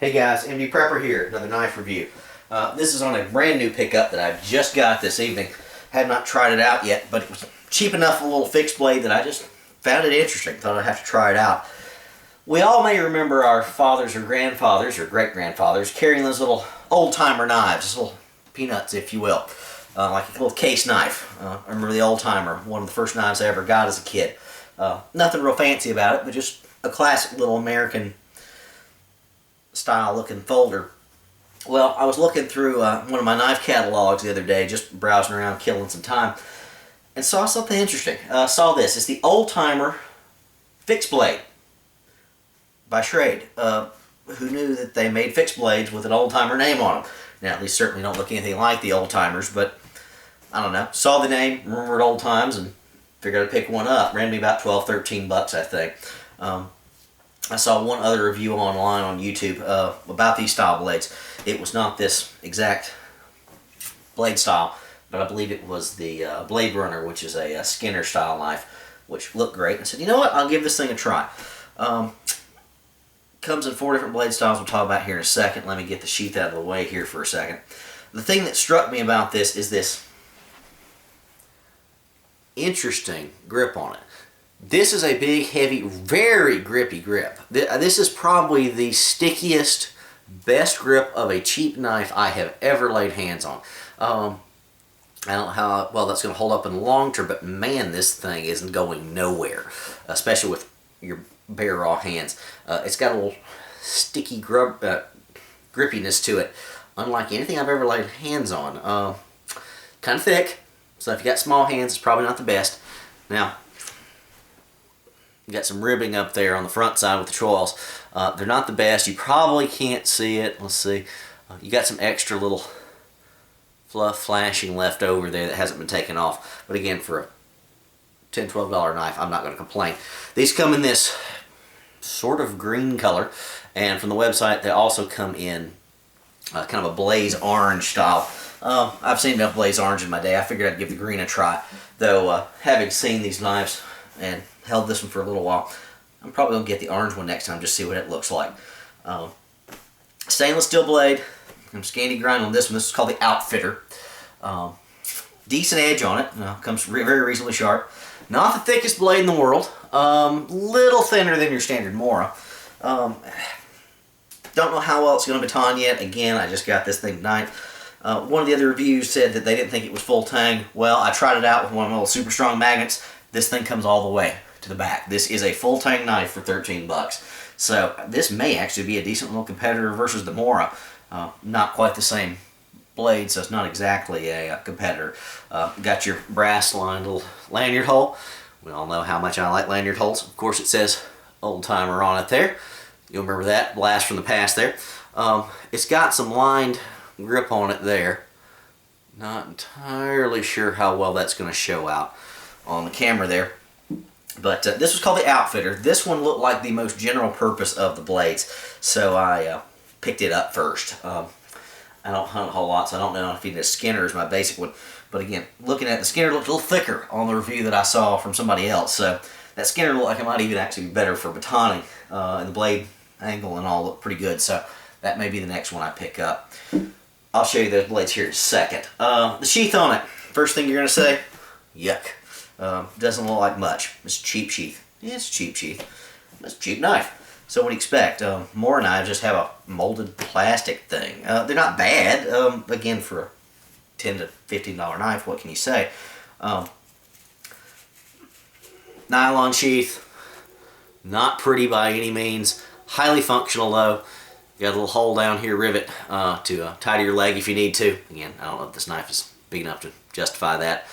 Hey guys, MD Prepper here, another knife review. This is on a brand new pickup that I just got this evening. Have not tried it out yet, but it was cheap enough, a little fixed blade, that I just found it interesting. Thought I'd have to try it out. We all may remember our fathers or grandfathers or great-grandfathers carrying those little old-timer knives, little peanuts, if you will, like a little case knife. I remember the old-timer, one of the first knives I ever got as a kid. Nothing real fancy about it, but just a classic little American style looking folder. Well, I was looking through one of my knife catalogs the other day, just browsing around, killing some time, and saw something interesting. Saw this. It's the Old Timer Fixed Blade by Schrade. Who knew that they made fixed blades with an Old Timer name on them? Now, these certainly don't look anything like the Old Timers, but I don't know. Saw the name, remembered old times, and figured I'd pick one up. Ran me about 12, 13 bucks, I think. I saw one other review online on YouTube about these style blades. It was not this exact blade style, but I believe it was the Blade Runner, which is a Skinner style knife, which looked great. I said, you know what, I'll give this thing a try. Comes in 4 different blade styles we'll talk about here in a second. Let me get the sheath out of the way here for a second. The thing that struck me about this is this interesting grip on it. This is a big, heavy, very grippy grip. This is probably the stickiest, best grip of a cheap knife I have ever laid hands on. I don't know how well that's going to hold up in the long term, but man, this thing isn't going nowhere, especially with your bare raw hands. It's got a little sticky grippiness to it, unlike anything I've ever laid hands on. Kind of thick, so if you got small hands, it's probably not the best. Now, you got some ribbing up there on the front side with the choils. They're not the best. You probably can't see it. Let's see. You got some extra little fluff flashing left over there that hasn't been taken off. But again, for a $10, $12 knife, I'm not going to complain. These come in this sort of green color, and from the website they also come in kind of a blaze orange style. I've seen enough blaze orange in my day. I figured I'd give the green a try, though having seen these knives and held this one for a little while, I'm probably going to get the orange one next time, just see what it looks like. Stainless steel blade. I'm scanty grind on this one. This is called the Outfitter. Decent edge on it. Comes very reasonably sharp. Not the thickest blade in the world. Little thinner than your standard Mora. Don't know how well it's going to baton yet. Again, I just got this thing tonight. One of the other reviews said that they didn't think it was full tang. Well, I tried it out with one of my little super strong magnets. This thing comes all the way to the back. This is a full tang knife for 13 bucks. So this may actually be a decent little competitor versus the Mora. Not quite the same blade, so it's not exactly a competitor. Got your brass lined little lanyard hole. We all know how much I like lanyard holes. Of course, it says Old Timer on it there. You'll remember that blast from the past there. It's got some lined grip on it there. Not entirely sure how well that's going to show out on the camera there. But this was called the Outfitter. This one looked like the most general purpose of the blades, so I picked it up first. I don't hunt a whole lot, so I don't know if even a Skinner is my basic one. But again, looking at the Skinner, looked a little thicker on the review that I saw from somebody else. So that Skinner looked like it might even actually be better for batoning, and the blade angle and all look pretty good. So that may be the next one I pick up. I'll show you those blades here in a second. The sheath on it. First thing you're going to say, yuck. Doesn't look like much. It's a cheap sheath. Yeah, it's a cheap sheath. It's a cheap knife. So what do you expect? More knives just have a molded plastic thing. They're not bad. Again, for a $10 to $15 knife, what can you say? Nylon sheath. Not pretty by any means. Highly functional though. You got a little hole down here, rivet to tie to your leg if you need to. Again, I don't know if this knife is big enough to justify that.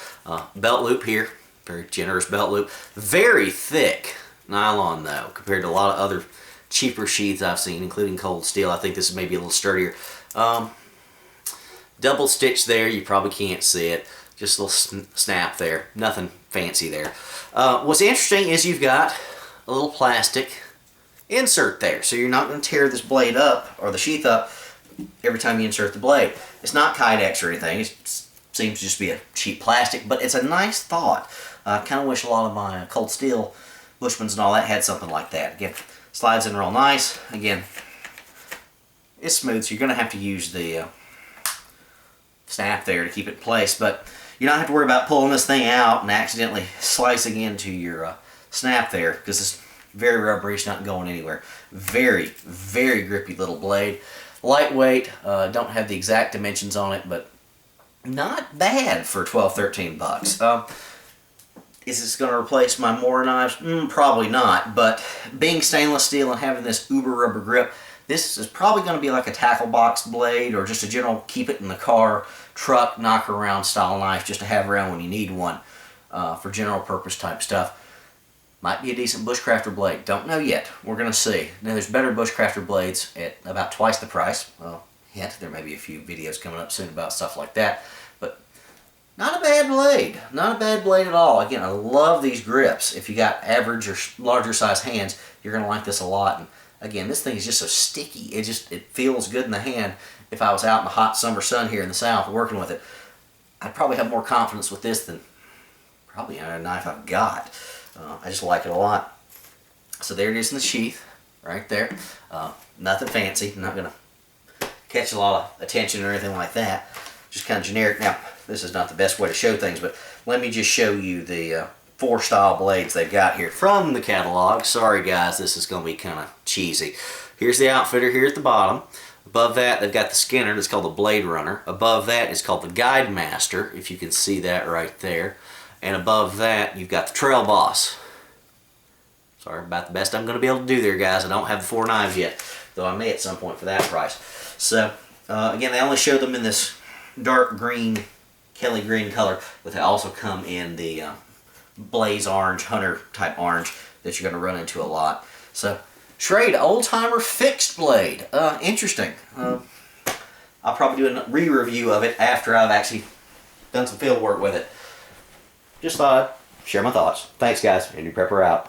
Belt loop here. Very generous belt loop. Very thick nylon though, compared to a lot of other cheaper sheaths I've seen, including cold steel. I think this is maybe a little sturdier. Double stitch there, you probably can't see it. Just a little snap there. Nothing fancy there. What's interesting is you've got a little plastic insert there, so you're not going to tear this blade up, or the sheath up, every time you insert the blade. It's not Kydex or anything. It seems to just be a cheap plastic, but it's a nice thought. I kind of wish a lot of my cold steel Bushmans and all that had something like that. Again, slides in real nice. Again, it's smooth, so you're going to have to use the snap there to keep it in place, but you don't have to worry about pulling this thing out and accidentally slicing into your snap there, because it's very rubbery, it's not going anywhere. Very, very grippy little blade. Lightweight, don't have the exact dimensions on it, but not bad for 12, 13 bucks. Is this going to replace my Mora knives? Probably not, but being stainless steel and having this uber rubber grip, this is probably going to be like a tackle box blade or just a general keep it in the car, truck, knock around style knife just to have around when you need one for general purpose type stuff. Might be a decent bushcrafter blade. Don't know yet. We're going to see. Now, there's better bushcrafter blades at about twice the price. Well, hint, there may be a few videos coming up soon about stuff like that. But not a bad blade. Not a bad blade at all. Again, I love these grips. If you got average or larger size hands, you're going to like this a lot. And again, this thing is just so sticky. It feels good in the hand. If I was out in the hot summer sun here in the South working with it, I'd probably have more confidence with this than probably any knife I've got. I just like it a lot. So there it is in the sheath, right there. Nothing fancy. I'm not going to catch a lot of attention or anything like that. Just kind of generic. Now, this is not the best way to show things, but let me just show you the 4 style blades they've got here from the catalog. Sorry guys, this is going to be kind of cheesy. Here's the outfitter here at the bottom. Above that, they've got the Skinner that's called the Blade Runner. Above that is called the Guide Master, if you can see that right there. And above that, you've got the Trail Boss. Sorry, about the best I'm going to be able to do there, guys. I don't have the 4 knives yet, though I may at some point for that price. So, again, they only show them in this dark green, Kelly green color, but they also come in the blaze orange, hunter type orange that you're going to run into a lot. So, Schrade Old Timer Fixed Blade. Interesting. I'll probably do a re-review of it after I've actually done some field work with it. Just thought I'd share my thoughts. Thanks, guys. Andy Prepper out.